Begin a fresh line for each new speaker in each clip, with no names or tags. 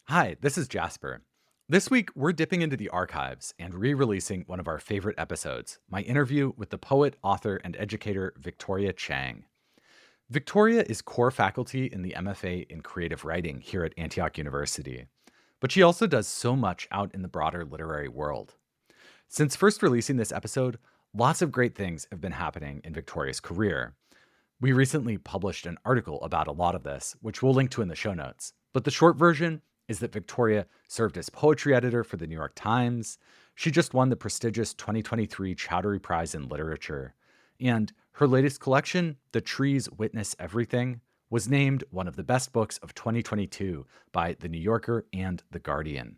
Hi, this is Jasper. This week, we're dipping into the archives and re releasing one of our favorite episodes, my interview with the poet, author, and educator Victoria Chang. Victoria is core faculty in the MFA in creative writing here at Antioch University, but she also does so much out in the broader literary world. Since first releasing this episode, lots of great things have been happening in Victoria's career. We recently published an article about a lot of this, which we'll link to in the show notes. But the short version is that Victoria served as poetry editor for the New York Times. She just won the prestigious 2023 Chowdhury Prize in Literature. And her latest collection, The Trees Witness Everything, was named one of the best books of 2022 by The New Yorker and The Guardian.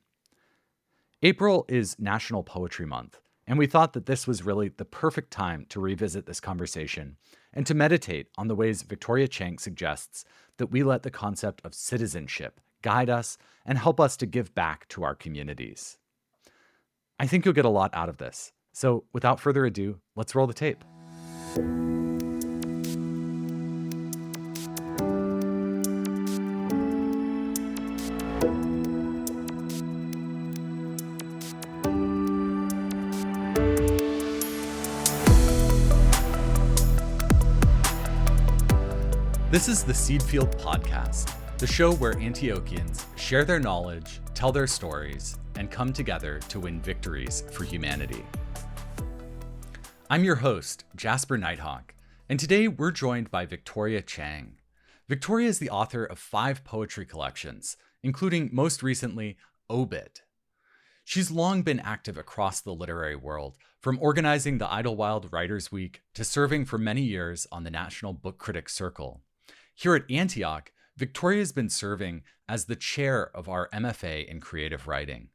April is National Poetry Month, and we thought that this was really the perfect time to revisit this conversation and to meditate on the ways Victoria Chang suggests that we let the concept of citizenship guide us and help us to give back to our communities. I think you'll get a lot out of this. So without further ado, let's roll the tape. This is the Seedfield Podcast, the show where Antiochians share their knowledge, tell their stories, and come together to win victories for humanity. I'm your host, Jasper Nighthawk, and today we're joined by Victoria Chang. Victoria is the author of 5 poetry collections, including most recently, Obit. She's long been active across the literary world, from organizing the Idlewild Writers' Week to serving for many years on the National Book Critics Circle. Here at Antioch, Victoria has been serving as the chair of our MFA in creative writing.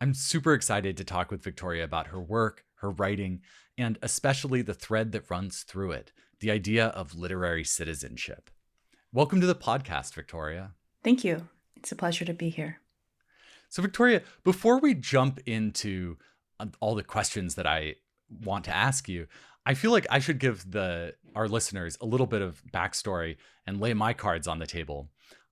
I'm super excited to talk with Victoria about her work, her writing, and especially the thread that runs through it, the idea of literary citizenship. Welcome to the podcast, Victoria.
Thank you. It's a pleasure to be here.
So, Victoria, before we jump into all the questions that I want to ask you, I feel like I should give our listeners a little bit of backstory and lay my cards on the table.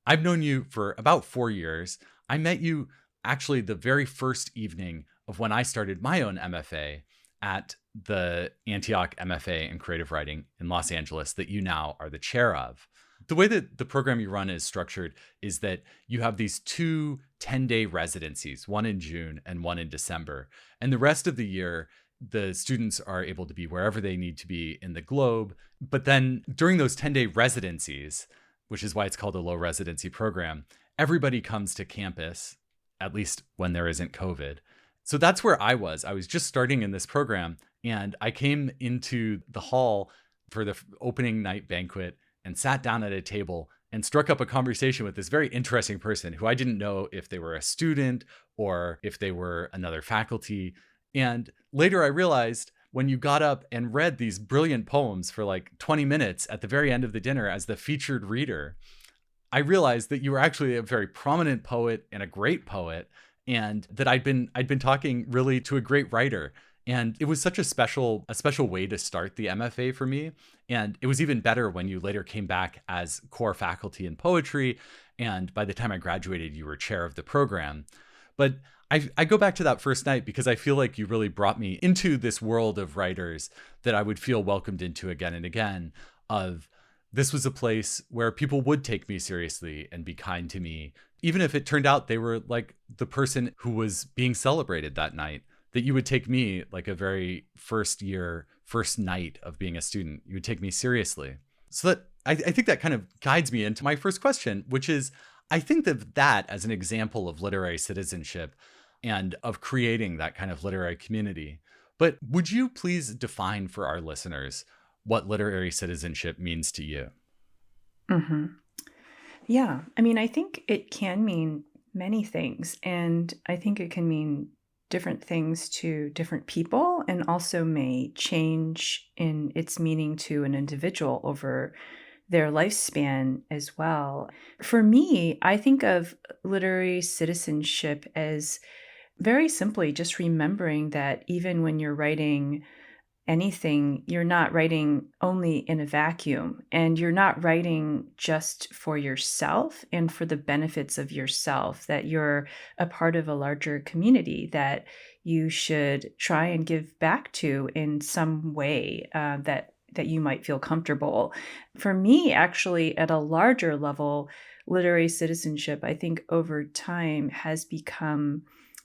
I've known you for about 4 years. I met you actually the very first evening of when I started my own MFA at the Antioch MFA in Creative Writing in Los Angeles that you now are the chair of. The way that the program you run is structured is that you have these 2 10-day residencies, one in June and one in December. And the rest of the year, the students are able to be wherever they need to be in the globe. But then during those 10-day residencies, which is why it's called a low residency program, everybody comes to campus, at least when there isn't COVID. So that's where I was. I was just starting in this program, and I came into the hall for the opening night banquet and sat down at a table and struck up a conversation with this very interesting person who I didn't know if they were a student or if they were another faculty. And later I realized when you got up and read these brilliant poems for like 20 minutes at the very end of the dinner as the featured reader, I realized that you were actually a very prominent poet and a great poet, and that I'd been talking really to a great writer. And it was such a special way to start the MFA for me. And it was even better when you later came back as core faculty in poetry. And by the time I graduated, you were chair of the program. But I go back to that first night because I feel like you really brought me into this world of writers that I would feel welcomed into again and again. This was a place where people would take me seriously and be kind to me, even if it turned out they were like the person who was being celebrated that night, that you would take me like a very first night of being a student. You would take me seriously. So that I think that kind of guides me into my first question, which is, I think of that as an example of literary citizenship and of creating that kind of literary community. But would you please define for our listeners what literary citizenship means to you?
Mm-hmm. Yeah. I mean, I think it can mean many things. And I think it can mean different things to different people and also may change in its meaning to an individual over their lifespan as well. For me, I think of literary citizenship as very simply just remembering that even when you're writing anything, you're not writing only in a vacuum, and you're not writing just for yourself and for the benefits of yourself, that you're a part of a larger community that you should try and give back to in some way, that you might feel comfortable. For me, actually, at a larger level, literary citizenship, I think over time has become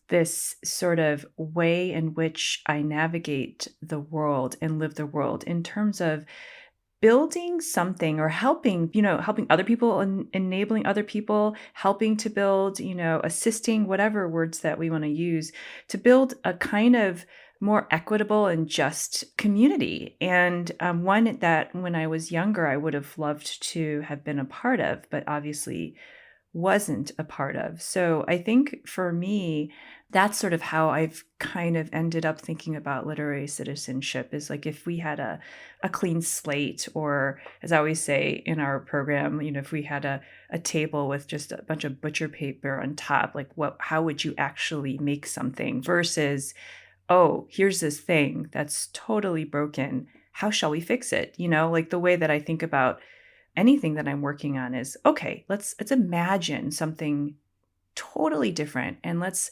this sort of way in which I navigate the world and live the world in terms of building something or helping, helping other people and enabling other people, helping to build, assisting, whatever words that we want to use, to build a kind of more equitable and just community. And one that when I was younger, I would have loved to have been a part of, but obviously wasn't a part of. So I think for me, that's sort of how I've kind of ended up thinking about literary citizenship, is like if we had a clean slate, or as I always say in our program, if we had a table with just a bunch of butcher paper on top, like how would you actually make something versus, oh, here's this thing that's totally broken. How shall we fix it? Like the way that I think about anything that I'm working on is, okay, let's imagine something totally different, and let's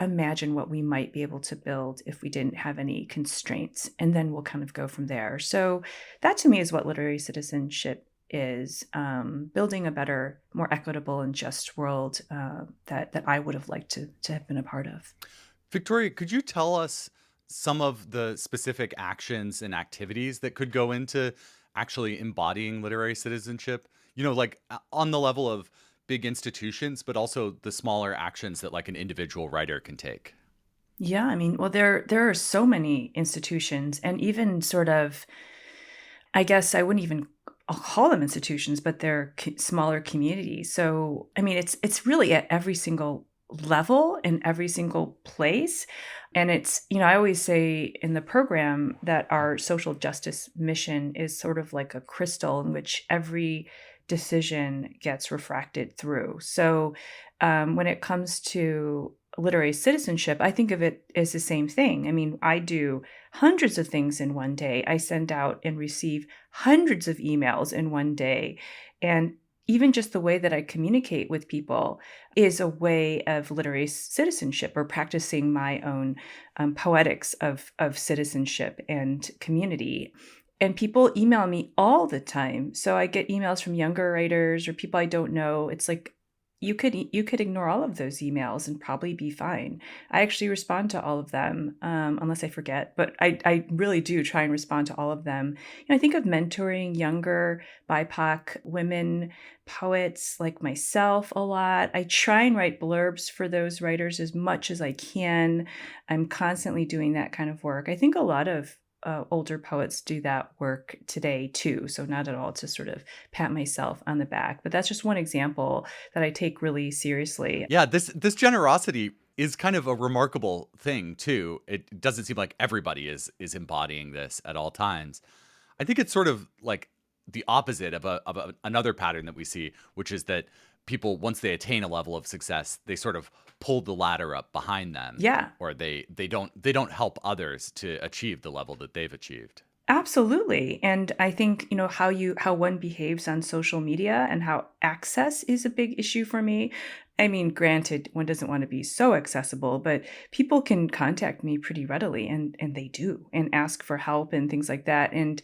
imagine what we might be able to build if we didn't have any constraints, and then we'll kind of go from there. So that to me is what literary citizenship is, building a better, more equitable and just world that I would have liked to have been a part of.
Victoria, could you tell us some of the specific actions and activities that could go into actually embodying literary citizenship? Like on the level of big institutions, but also the smaller actions that like an individual writer can take.
Yeah, I mean, well, there are so many institutions, and even sort of, I guess I wouldn't even call them institutions, but they're smaller communities. So, I mean, it's really at every single level in every single place. And it's, I always say in the program that our social justice mission is sort of like a crystal in which every decision gets refracted through. So when it comes to literary citizenship, I think of it as the same thing. I mean, I do hundreds of things in one day. I send out and receive hundreds of emails in one day. And even just the way that I communicate with people is a way of literary citizenship, or practicing my own poetics of citizenship and community. And people email me all the time. So I get emails from younger writers or people I don't know. It's like, you could ignore all of those emails and probably be fine. I actually respond to all of them, unless I forget, but I really do try and respond to all of them. I think of mentoring younger BIPOC women poets like myself a lot. I try and write blurbs for those writers as much as I can. I'm constantly doing that kind of work. I think a lot of older poets do that work today too. So not at all to sort of pat myself on the back, but that's just one example that I take really seriously.
Yeah, this generosity is kind of a remarkable thing too. It doesn't seem like everybody is embodying this at all times. I think it's sort of like the opposite of another pattern that we see, which is that people, once they attain a level of success, they sort of pull the ladder up behind them.
Yeah.
Or they don't help others to achieve the level that they've achieved.
Absolutely. And I think, how one behaves on social media and how access is a big issue for me. I mean, granted, one doesn't want to be so accessible, but people can contact me pretty readily, and they do, and ask for help and things like that. And,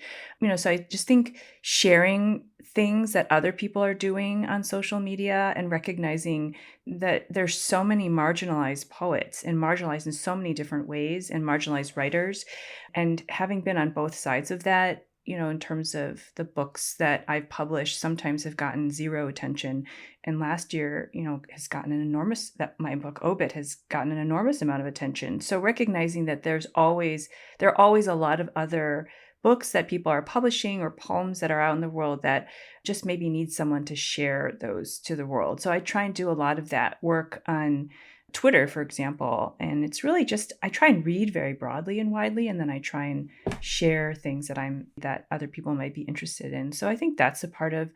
so I just think sharing things that other people are doing on social media and recognizing that there's so many marginalized poets, and marginalized in so many different ways, and marginalized writers, and having been on both sides of that, in terms of the books that I've published, sometimes have gotten zero attention. And last year, has gotten that my book Obit has gotten an enormous amount of attention. So recognizing that there are always a lot of other books that people are publishing, or poems that are out in the world that just maybe need someone to share those to the world. So I try and do a lot of that work on Twitter, for example. And it's really just, I try and read very broadly and widely, and then I try and share things that other people might be interested in. So I think that's a part of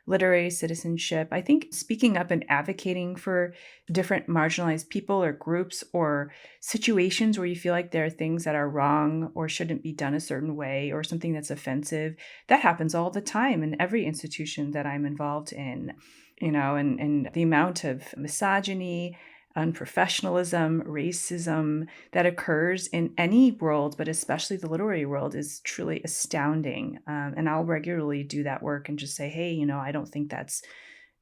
literary citizenship. I think speaking up and advocating for different marginalized people or groups or situations where you feel like there are things that are wrong or shouldn't be done a certain way or something that's offensive, that happens all the time in every institution that I'm involved in, and the amount of misogyny, unprofessionalism, racism that occurs in any world, but especially the literary world, is truly astounding. And I'll regularly do that work and just say, hey, I don't think that's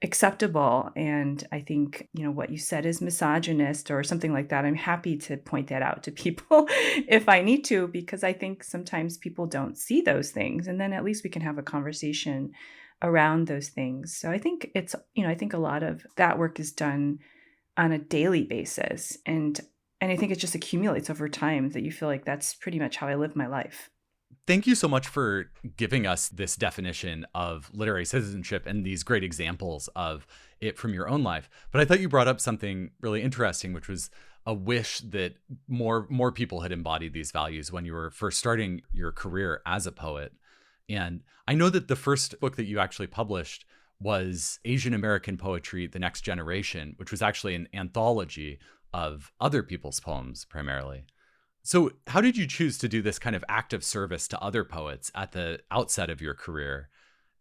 acceptable. And I think, what you said is misogynist or something like that. I'm happy to point that out to people if I need to, because I think sometimes people don't see those things. And then at least we can have a conversation around those things. So I think I think a lot of that work is done on a daily basis. And I think it just accumulates over time that you feel like that's pretty much how I live my life.
Thank you so much for giving us this definition of literary citizenship and these great examples of it from your own life. But I thought you brought up something really interesting, which was a wish that more people had embodied these values when you were first starting your career as a poet. And I know that the first book that you actually published was Asian American Poetry, The Next Generation, which was actually an anthology of other people's poems primarily. So how did you choose to do this kind of active service to other poets at the outset of your career?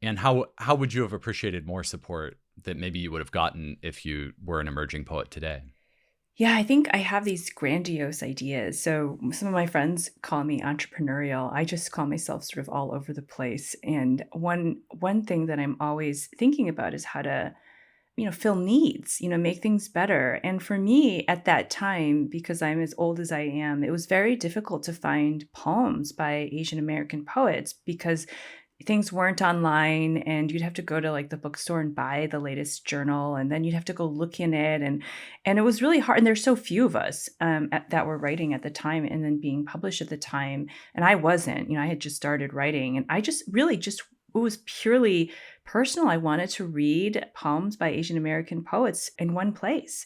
And how would you have appreciated more support that maybe you would have gotten if you were an emerging poet today?
Yeah, I think I have these grandiose ideas. So some of my friends call me entrepreneurial. I just call myself sort of all over the place. And one thing that I'm always thinking about is how to, fill needs, make things better. And for me at that time, because I'm as old as I am, it was very difficult to find poems by Asian American poets because things weren't online and you'd have to go to like the bookstore and buy the latest journal, and then you'd have to go look in it, and it was really hard. And there's so few of us that were writing at the time and then being published at the time, and I wasn't. I had just started writing, and I just really just it was purely personal. I wanted to read poems by Asian American poets in one place,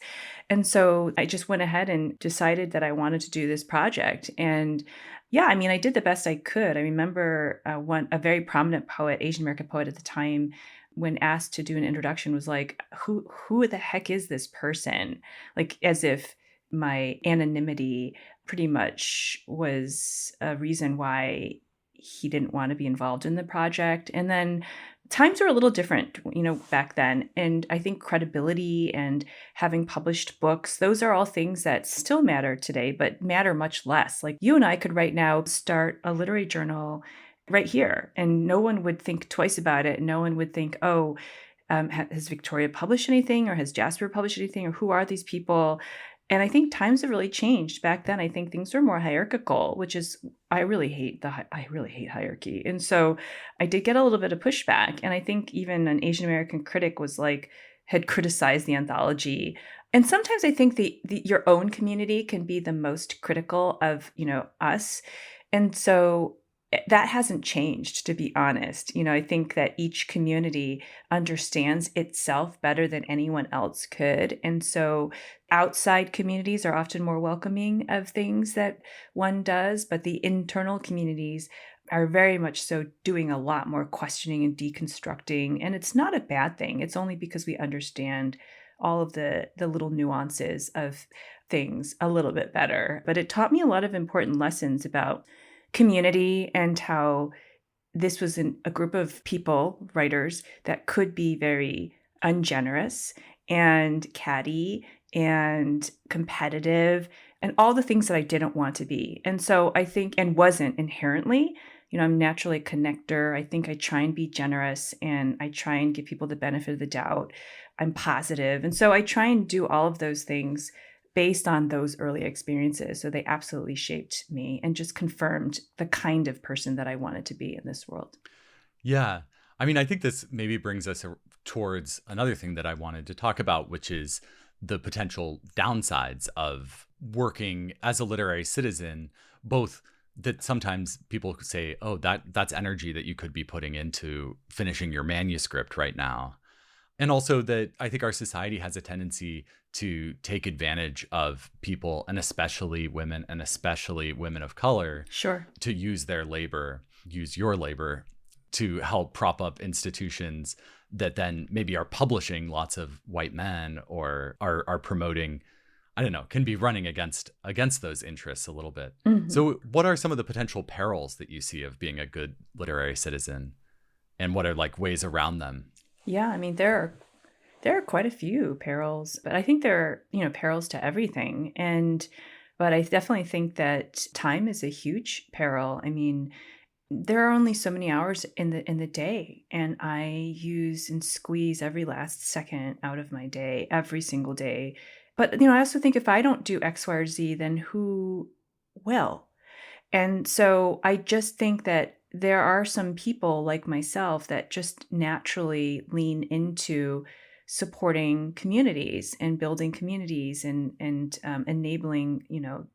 and so I just went ahead and decided that I wanted to do this project. And yeah, I mean, I did the best I could. I remember a very prominent poet, Asian American poet at the time, when asked to do an introduction, was like, "Who the heck is this person?" Like, as if my anonymity pretty much was a reason why he didn't want to be involved in the project. And then times were a little different, back then. And I think credibility and having published books, those are all things that still matter today, but matter much less. Like you and I could right now start a literary journal right here, and no one would think twice about it. No one would think, oh, has Victoria published anything, or has Jasper published anything, or who are these people? And I think times have really changed. Back then, I think things were more hierarchical, which is, I really hate hierarchy. And so I did get a little bit of pushback. And I think even an Asian American critic had criticized the anthology. And sometimes I think your own community can be the most critical of, us. And so that hasn't changed, to be honest. I think that each community understands itself better than anyone else could. And so outside communities are often more welcoming of things that one does, but the internal communities are very much so doing a lot more questioning and deconstructing. And it's not a bad thing. It's only because we understand all of the little nuances of things a little bit better. But it taught me a lot of important lessons about community and how this was a group of people, writers, that could be very ungenerous and catty and competitive and all the things that I didn't want to be. And so I think, and wasn't inherently, I'm naturally a connector. I think I try and be generous, and I try and give people the benefit of the doubt. I'm positive. And so I try and do all of those things based on those early experiences. So they absolutely shaped me and just confirmed the kind of person that I wanted to be in this world.
Yeah. I mean, I think this maybe brings us towards another thing that I wanted to talk about, which is the potential downsides of working as a literary citizen, both that sometimes people could say, oh, that's energy that you could be putting into finishing your manuscript right now. And also that I think our society has a tendency to take advantage of people, and especially women of color,
Sure,
to use your labor to help prop up institutions that then maybe are publishing lots of white men or are promoting, I don't know, can be running against those interests a little bit. So what are some of the potential perils that you see of being a good literary citizen, and what are like ways around them?
Yeah, I mean, there are quite a few perils, but I think there are, perils to everything. But I definitely think that time is a huge peril. I mean, there are only so many hours in the day, and I use and squeeze every last second out of my day, every single day. But I also think if I don't do X, Y, or Z, then who will? And so I just think that there are some people like myself that just naturally lean into supporting communities and building communities and enabling,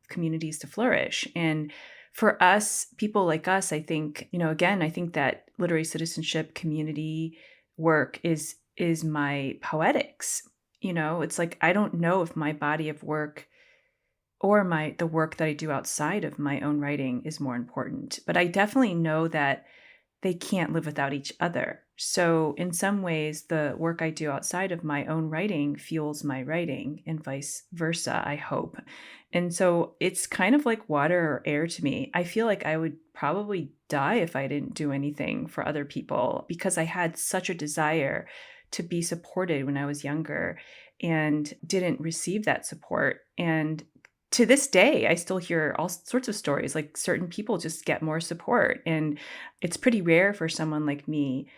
communities to flourish. And for us, people like us, I think, again, I think that literary citizenship community work is my poetics. It's like I don't know if my body of work or the work that I do outside of my own writing is more important. But I definitely know that they can't live without each other. So in some ways, the work I do outside of my own writing fuels my writing and vice versa, I hope. And so it's kind of like water or air to me. I feel like I would probably die if I didn't do anything for other people, because I had such a desire to be supported when I was younger and didn't receive that support. And to this day, I still hear all sorts of stories, like certain people just get more support. And it's pretty rare for someone like me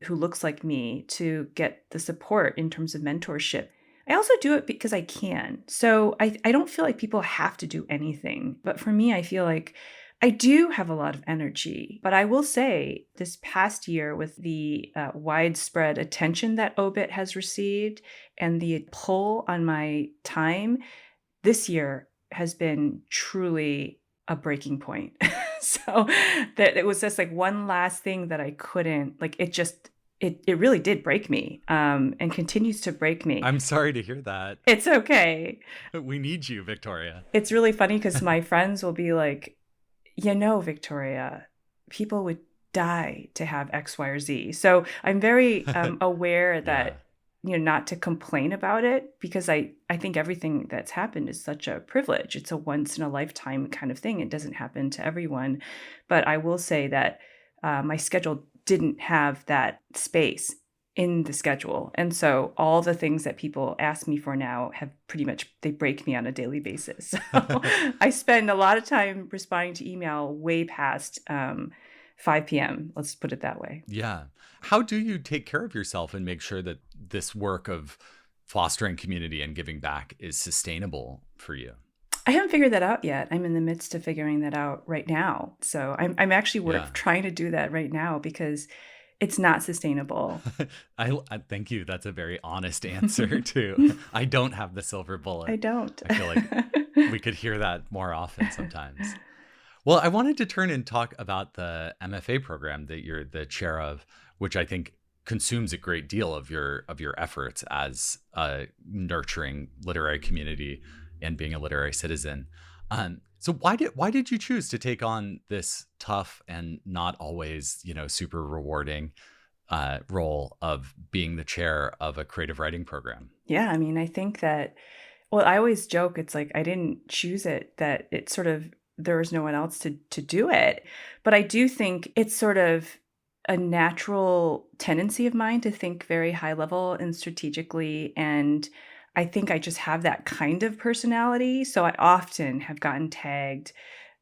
who looks like me to get the support in terms of mentorship. I also do it because I can. So I don't feel like people have to do anything. But for me, I feel like I do have a lot of energy. But I will say this past year, with the widespread attention that Obit has received and the pull on my time, this year has been truly a breaking point. So that it was just like one last thing that I couldn't, like, it really did break me, and continues to break me.
I'm sorry to hear that.
It's okay.
We need you, Victoria.
It's really funny because my friends will be like, Victoria, people would die to have X, Y, or Z. So I'm very aware that, not to complain about it, because I think everything that's happened is such a privilege. It's a once in a lifetime kind of thing. It doesn't happen to everyone. But I will say that my schedule didn't have that space in the schedule. And so all the things that people ask me for now have pretty much, they break me on a daily basis. So I spend a lot of time responding to email way past 5 p.m. Let's put it that way.
Yeah. How do you take care of yourself and make sure that this work of fostering community and giving back is sustainable for you?
I haven't figured that out yet. I'm in the midst of figuring that out right now. So I'm actually trying to do that right now because it's not sustainable.
I thank you. That's a very honest answer too. I don't have the silver bullet.
I don't.
I feel like we could hear that more often sometimes. Well, I wanted to turn and talk about the MFA program that you're the chair of, which I think consumes a great deal of your efforts as a nurturing literary community and being a literary citizen. So why did you choose to take on this tough and not always, super rewarding role of being the chair of a creative writing program?
Yeah, I mean, I think that, well, I always joke, it's like I didn't choose it, that it sort of, there was no one else to do it. But I do think it's sort of a natural tendency of mine to think very high level and strategically. And I think I just have that kind of personality. So I often have gotten tagged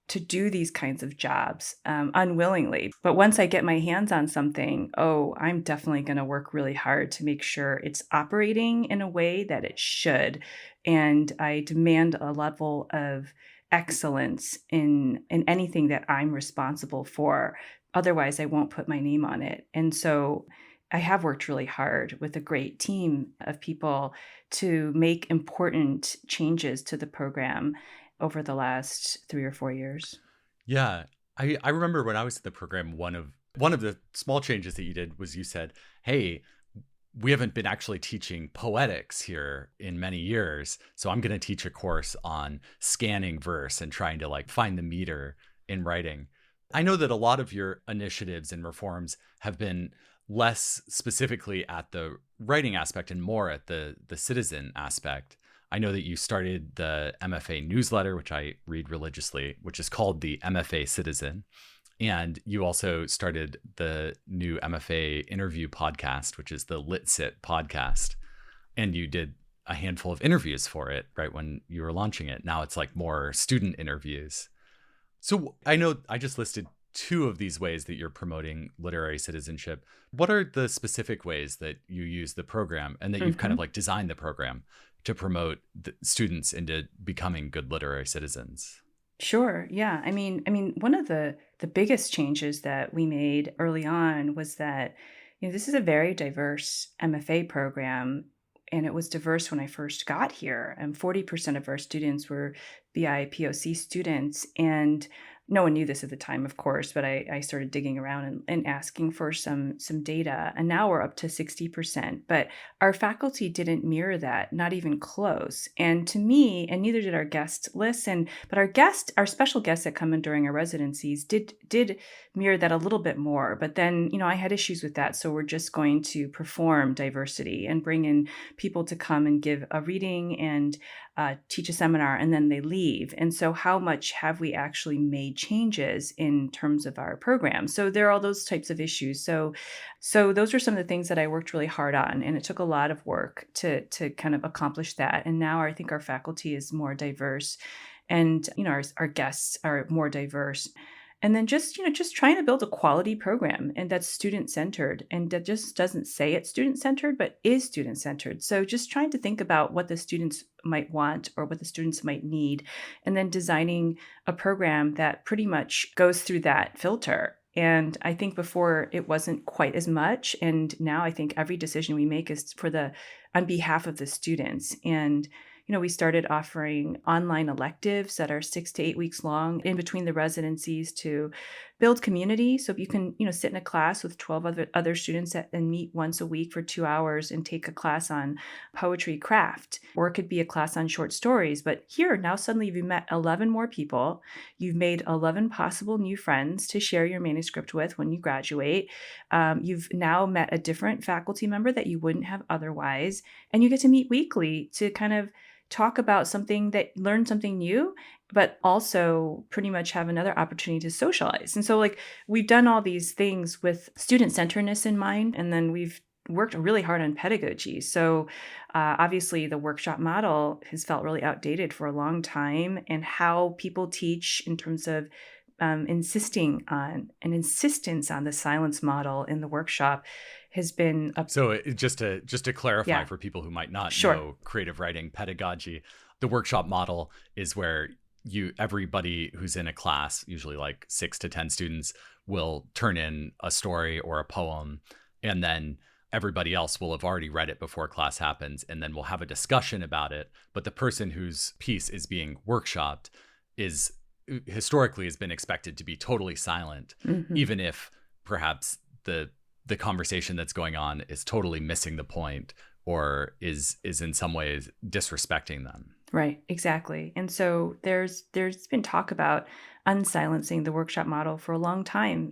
to do these kinds of jobs unwillingly. But once I get my hands on something, I'm definitely going to work really hard to make sure it's operating in a way that it should. And I demand a level of excellence in anything that I'm responsible for. Otherwise, I won't put my name on it. And so I have worked really hard with a great team of people to make important changes to the program over the last 3 or 4 years.
Yeah. I remember when I was in the program, one of the small changes that you did was you said, hey, we haven't been actually teaching poetics here in many years. So I'm going to teach a course on scanning verse and trying to find the meter in writing. I know that a lot of your initiatives and reforms have been less specifically at the writing aspect and more at the citizen aspect. I know that you started the MFA newsletter, which I read religiously, which is called the MFA Citizen. And you also started the new MFA interview podcast, which is the LitSit podcast. And you did a handful of interviews for it right when you were launching it. Now it's like more student interviews. So I know I just listed two of these ways that you're promoting literary citizenship. What are the specific ways that you use the program and that you've kind of like designed the program to promote the students into becoming good literary citizens?
Sure. Yeah. I mean, one of the biggest changes that we made early on was that, this is a very diverse MFA program, and it was diverse when I first got here. And 40% of our students were BIPOC students, and no one knew this at the time, of course, but I started digging around and asking for some data, and now we're up to 60%. But our faculty didn't mirror that, not even close. And to me, and neither did our guest list, but our special guests that come in during our residencies did mirror that a little bit more. But then, I had issues with that, so we're just going to perform diversity and bring in people to come and give a reading and teach a seminar, and then they leave. And so how much have we actually made changes in terms of our program? So there are all those types of issues. So those are some of the things that I worked really hard on, and it took a lot of work to kind of accomplish that. And now I think our faculty is more diverse, and our guests are more diverse. And then just trying to build a quality program, and that's student-centered, and that just doesn't say it's student-centered, but is student-centered. So just trying to think about what the students might want or what the students might need, and then designing a program that pretty much goes through that filter. And I think before it wasn't quite as much. And now I think every decision we make is on behalf of the students. And we started offering online electives that are 6 to 8 weeks long in between the residencies to build community. So you can, sit in a class with 12 other students and meet once a week for 2 hours and take a class on poetry craft, or it could be a class on short stories. But here, now suddenly you've met 11 more people. You've made 11 possible new friends to share your manuscript with when you graduate. You've now met a different faculty member that you wouldn't have otherwise. And you get to meet weekly to kind of talk about learn something new, but also pretty much have another opportunity to socialize. And so we've done all these things with student-centeredness in mind, and then we've worked really hard on pedagogy. So obviously the workshop model has felt really outdated for a long time, and how people teach in terms of insistence on the silence model in the workshop has been
So just to clarify,
Yeah.
for people who might not
Sure.
know creative writing pedagogy, the workshop model is where everybody who's in a class, usually like 6 to 10 students, will turn in a story or a poem, and then everybody else will have already read it before class happens, and then we'll have a discussion about it. But the person whose piece is being workshopped is historically has been expected to be totally silent, even if perhaps the conversation that's going on is totally missing the point or is in some ways disrespecting them.
Right, exactly. And so there's been talk about unsilencing the workshop model for a long time.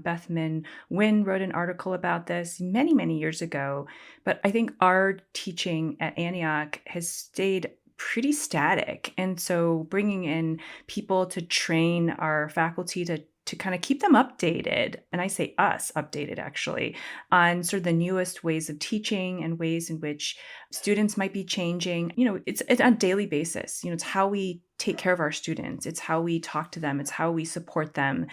Beth Min Wynn wrote an article about this many, many years ago. But I think our teaching at Antioch has stayed pretty static. And so bringing in people to train our faculty to kind of keep them updated, and I say us updated actually, on sort of the newest ways of teaching and ways in which students might be changing. It's on a daily basis. It's how we take care of our students. It's how we talk to them. It's how we support them.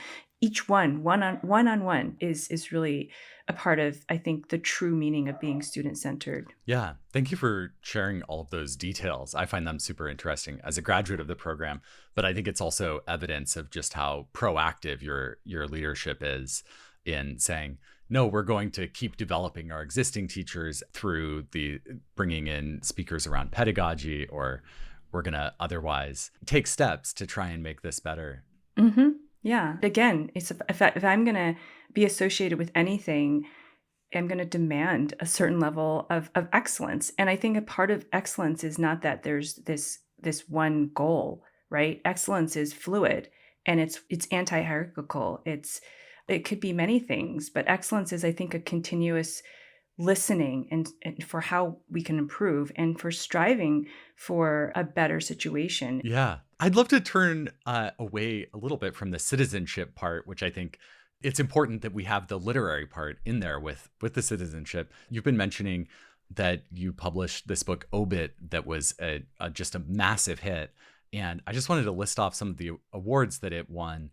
Each one-on-one is really a part of, I think, the true meaning of being student-centered.
Yeah. Thank you for sharing all of those details. I find them super interesting as a graduate of the program, but I think it's also evidence of just how proactive your leadership is in saying, no, we're going to keep developing our existing teachers through the bringing in speakers around pedagogy, or we're going to otherwise take steps to try and make this better.
Mm-hmm. Yeah. Again, if I'm going to be associated with anything, I'm going to demand a certain level of excellence. And I think a part of excellence is not that there's this one goal, right? Excellence is fluid, and it's anti-hierarchical. It's It could be many things, but excellence is, I think, a continuous listening and for how we can improve and for striving for a better situation.
Yeah. I'd love to turn away a little bit from the citizenship part, which I think it's important that we have the literary part in there with the citizenship. You've been mentioning that you published this book, Obit, that was just a massive hit. And I just wanted to list off some of the awards that it won.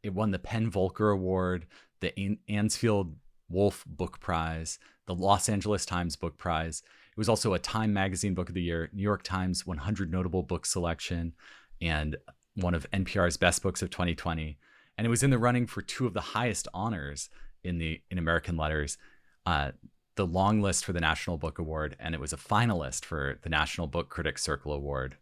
It won the Penn Volker Award, the Ansfield Wolf Book Prize, the Los Angeles Times Book Prize. It was also a Time Magazine Book of the Year, New York Times 100 Notable Book Selection, and one of NPR's Best Books of 2020. And it was in the running for two of the highest honors in American letters, the long list for the National Book Award, and it was a finalist for the National Book Critics Circle Award.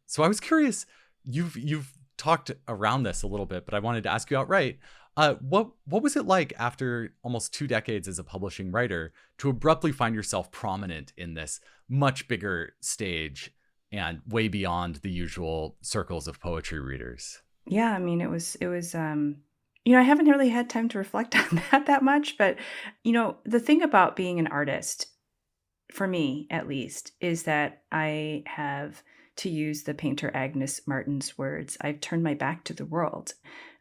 So I was curious, you've talked around this a little bit, but I wanted to ask you outright, what was it like after almost 2 decades as a publishing writer to abruptly find yourself prominent in this much bigger stage and way beyond the usual circles of poetry readers?
Yeah, I mean, it was, I haven't really had time to reflect on that much, but, the thing about being an artist, for me at least, is that I have, to use the painter Agnes Martin's words, I've turned my back to the world.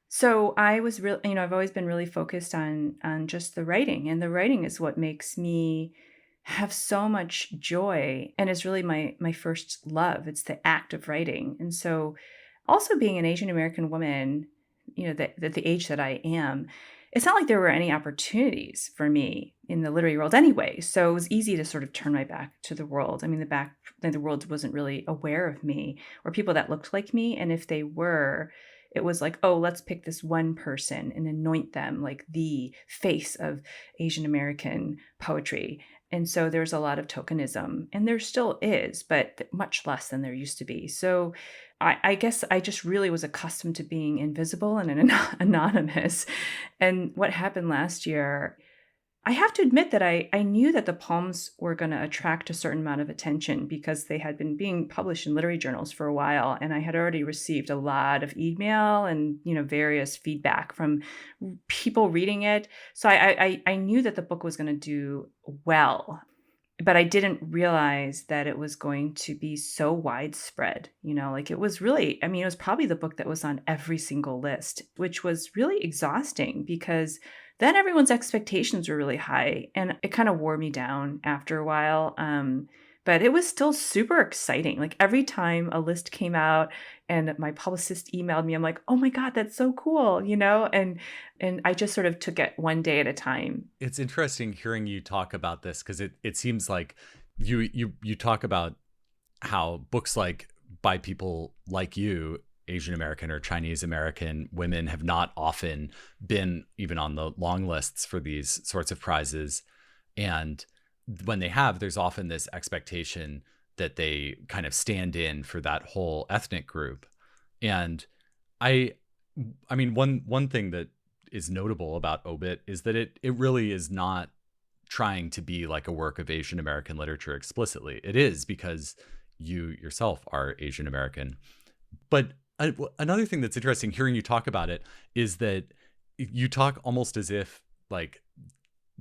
So I was real, I've always been really focused on just the writing, and the writing is what makes me have so much joy and is really my first love. It's the act of writing. And so also being an Asian American woman, that the age that I am, it's not like there were any opportunities for me in the literary world anyway. So it was easy to sort of turn my back to the world. I mean, the world wasn't really aware of me or people that looked like me. And if they were, it was like, oh, let's pick this one person and anoint them like the face of Asian American poetry. And so there's a lot of tokenism, and there still is, but much less than there used to be. So I guess I just really was accustomed to being invisible and anonymous. And what happened last year, I have to admit that I knew that the poems were going to attract a certain amount of attention because they had been being published in literary journals for a while. And I had already received a lot of email and, various feedback from people reading it. So I knew that the book was going to do well, but I didn't realize that it was going to be so widespread. It was really, it was probably the book that was on every single list, which was really exhausting because then everyone's expectations were really high, and it kind of wore me down after a while. But it was still super exciting. Like every time a list came out and my publicist emailed me, I'm like, oh my God, that's so cool, and I just sort of took it one day at a time.
It's interesting hearing you talk about this because it seems like you talk about how books like by people like you, Asian American or Chinese American women, have not often been even on the long lists for these sorts of prizes. And when they have, there's often this expectation that they kind of stand in for that whole ethnic group. And I mean, one thing that is notable about Obit is that it really is not trying to be like a work of Asian American literature explicitly. It is because you yourself are Asian American. But another thing that's interesting hearing you talk about it is that you talk almost as if like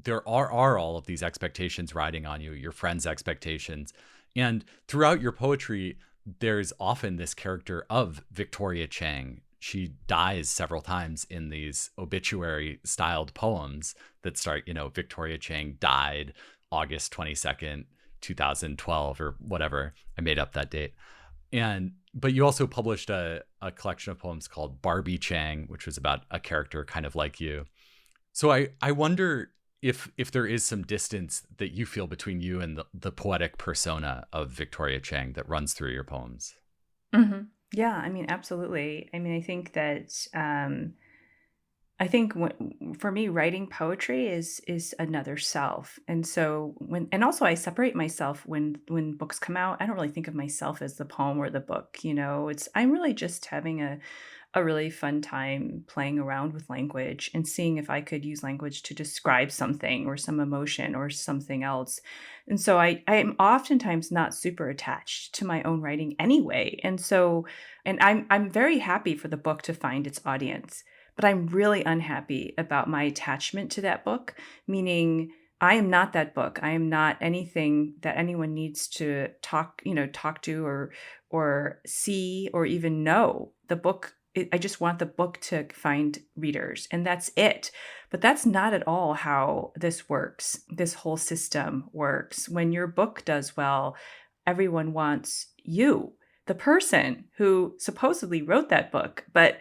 there are all of these expectations riding on you, your friends' expectations. And throughout your poetry, there's often this character of Victoria Chang. She dies several times in these obituary styled poems that start, Victoria Chang died August 22nd, 2012 or whatever. I made up that date. But you also published a collection of poems called Barbie Chang, which was about a character kind of like you. So I wonder if there is some distance that you feel between you and the poetic persona of Victoria Chang that runs through your poems.
Mm-hmm. Yeah, absolutely. I think that for me, writing poetry is another self. And so also I separate myself when books come out. I don't really think of myself as the poem or the book, I'm really just having a really fun time playing around with language and seeing if I could use language to describe something or some emotion or something else. And so I am oftentimes not super attached to my own writing anyway. And so, and I'm very happy for the book to find its audience. but I'm really unhappy about my attachment to that book, meaning I am not that book. I am not anything that anyone needs to talk to or see or even know. The book, I just want the book to find readers, and that's it. But that's not at all how this works. This whole system works. When your book does well, everyone wants you, the person who supposedly wrote that book. But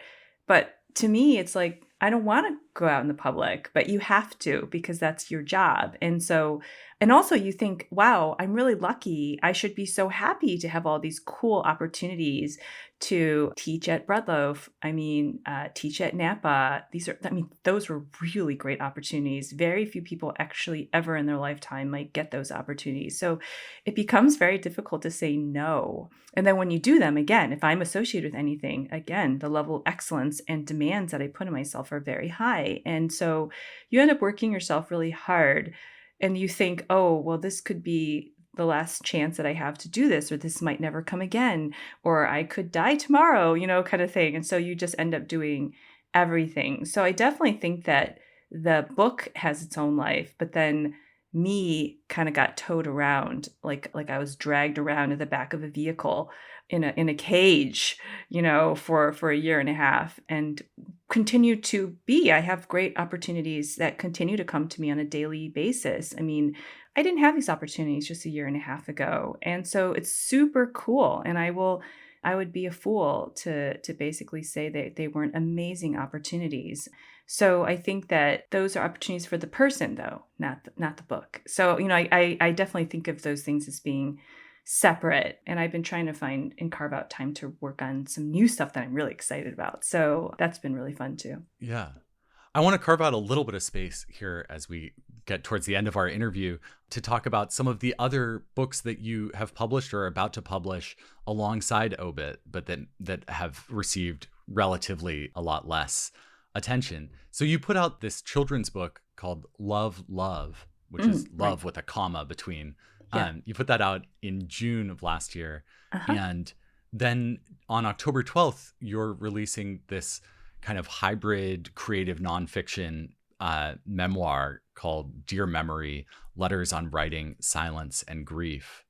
to me, it's like, I don't want to go out in the public, but you have to, because that's your job. And so, and also you think, wow, I'm really lucky. I should be so happy to have all these cool opportunities to teach at Breadloaf. Teach at Napa. Those were really great opportunities. Very few people actually ever in their lifetime might get those opportunities. So it becomes very difficult to say no. And then when you do them, again, if I'm associated with anything, again, the level of excellence and demands that I put on myself are very high. And so you end up working yourself really hard, and you think, oh, well, this could be the last chance that I have to do this, or this might never come again, or I could die tomorrow, kind of thing. And so you just end up doing everything. So I definitely think that the book has its own life, but then me kind of got towed around, like I was dragged around in the back of a vehicle in a cage, for a year and a half, and continue to be. I have great opportunities that continue to come to me on a daily basis. I didn't have these opportunities just a year and a half ago. And so it's super cool. And I would be a fool to basically say that they weren't amazing opportunities. So I think that those are opportunities for the person, though, not the book. So, I definitely think of those things as being separate. And I've been trying to find and carve out time to work on some new stuff that I'm really excited about. So that's been really fun too.
Yeah. I want to carve out a little bit of space here as we get towards the end of our interview to talk about some of the other books that you have published or are about to publish alongside Obit, but that have received relatively a lot less attention. So you put out this children's book called Love, Love, which is love with a comma between. Yeah. You put that out in June of last year. Uh-huh. And then on October 12th, you're releasing this kind of hybrid creative nonfiction memoir called Dear Memory, Letters on Writing, Silence, and Grief.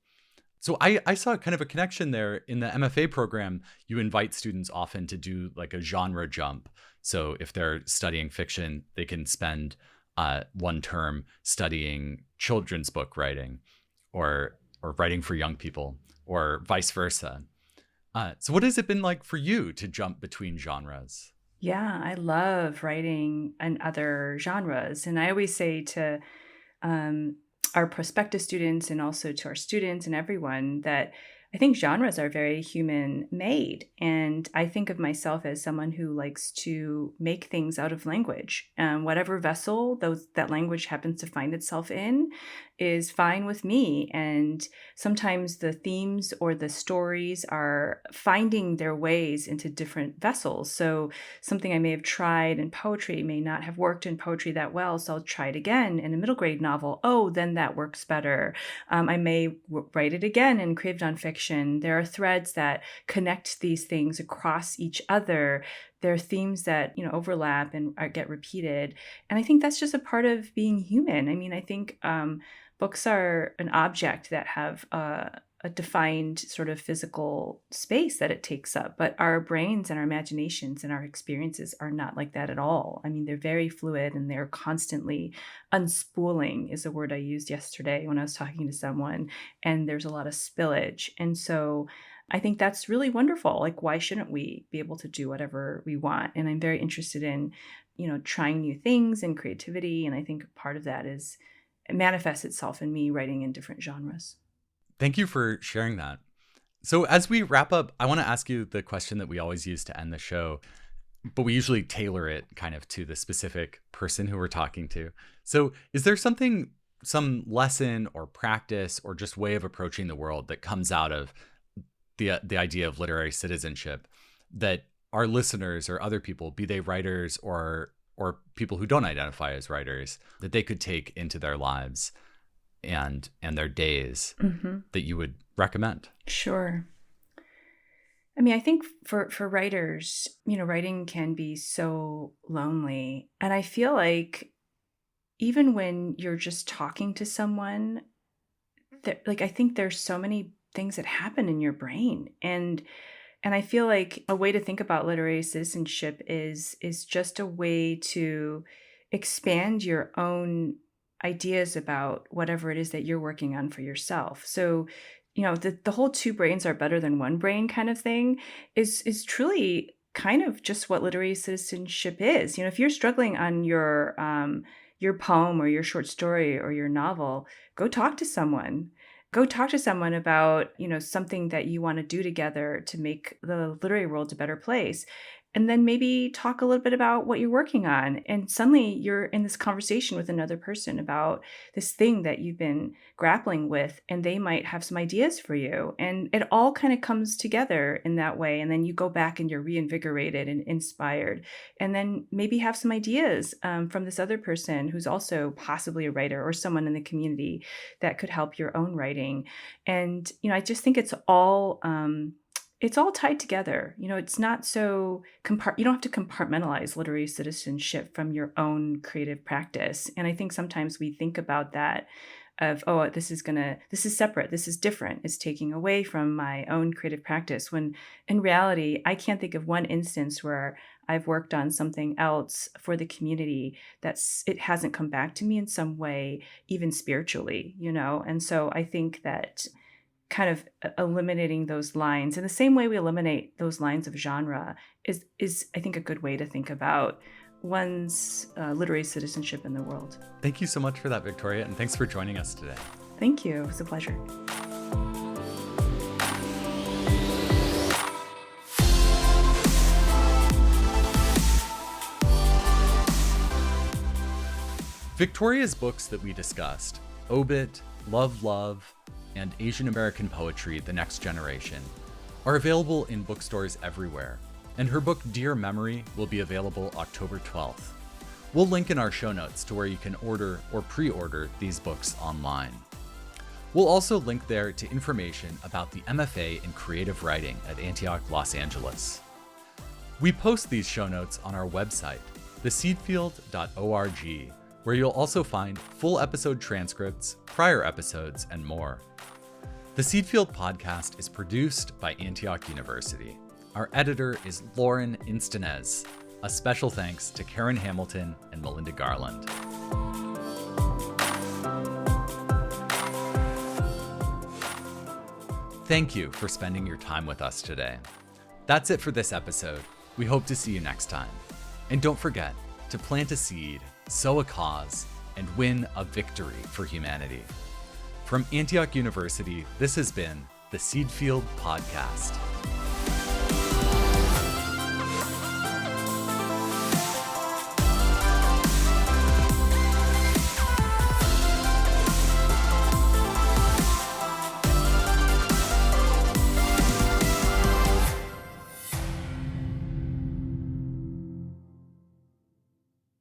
So I saw kind of a connection there. In the MFA program, you invite students often to do like a genre jump. So if they're studying fiction, they can spend one term studying children's book writing or writing for young people, or vice versa. So what has it been like for you to jump between genres?
Yeah, I love writing in other genres. And I always say to our prospective students and also to our students and everyone that I think genres are very human made. And I think of myself as someone who likes to make things out of language. Whatever vessel that language happens to find itself in is fine with me. And sometimes the themes or the stories are finding their ways into different vessels. So something I may have tried in poetry may not have worked in poetry that well. So I'll try it again in a middle grade novel. Oh, then that works better. I may write it again in creative nonfiction. There are threads that connect these things across each other. There are themes that, overlap and get repeated. And I think that's just a part of being human. I think books are an object that have a defined sort of physical space that it takes up. But our brains and our imaginations and our experiences are not like that at all. They're very fluid, and they're constantly unspooling is a word I used yesterday when I was talking to someone. And there's a lot of spillage. And so I think that's really wonderful. Like, why shouldn't we be able to do whatever we want? And I'm very interested in, trying new things and creativity. And I think part of that is it manifests itself in me writing in different genres.
Thank you for sharing that. So as we wrap up, I want to ask you the question that we always use to end the show, but we usually tailor it kind of to the specific person who we're talking to. So is there some lesson or practice or just way of approaching the world that comes out of the idea of literary citizenship that our listeners or other people, be they writers or people who don't identify as writers, that they could take into their lives and their days that you would recommend?
Sure. I mean, I think for writers, writing can be so lonely. And I feel like even when you're just talking to someone, like I think there's so many things that happen in your brain. And I feel like a way to think about literary citizenship is just a way to expand your own ideas about whatever it is that you're working on for yourself. So, the whole two brains are better than one brain kind of thing is truly kind of just what literary citizenship is. If you're struggling on your poem or your short story or your novel, go talk to someone. Go talk to someone about, something that you want to do together to make the literary world a better place. And then maybe talk a little bit about what you're working on. And suddenly you're in this conversation with another person about this thing that you've been grappling with, and they might have some ideas for you. And it all kind of comes together in that way. And then you go back and you're reinvigorated and inspired. And then maybe have some ideas from this other person who's also possibly a writer or someone in the community that could help your own writing. And, I just think it's all tied together. It's not so you don't have to compartmentalize literary citizenship from your own creative practice. And I think sometimes we think about that of, oh, this is separate, this is different, it's taking away from my own creative practice, when in reality, I can't think of one instance where I've worked on something else for the community it hasn't come back to me in some way, even spiritually, And so I think that kind of eliminating those lines in the same way we eliminate those lines of genre is I think a good way to think about one's literary citizenship in the world.
Thank you so much for that, Victoria, and thanks for joining us today.
Thank you. It was a pleasure.
Victoria's books that we discussed, Obit, Love, and Asian American Poetry, The Next Generation, are available in bookstores everywhere, and her book Dear Memory will be available October 12th. We'll link in our show notes to where you can order or pre-order these books online. We'll also link there to information about the MFA in Creative Writing at Antioch, Los Angeles. We post these show notes on our website, theseedfield.org, where you'll also find full episode transcripts, prior episodes, and more. The Seedfield podcast is produced by Antioch University. Our editor is Lauren Instenes. A special thanks to Karen Hamilton and Melinda Garland. Thank you for spending your time with us today. That's it for this episode. We hope to see you next time. And don't forget to plant a seed, sow a cause, and win a victory for humanity. From Antioch University, this has been the Seedfield Podcast.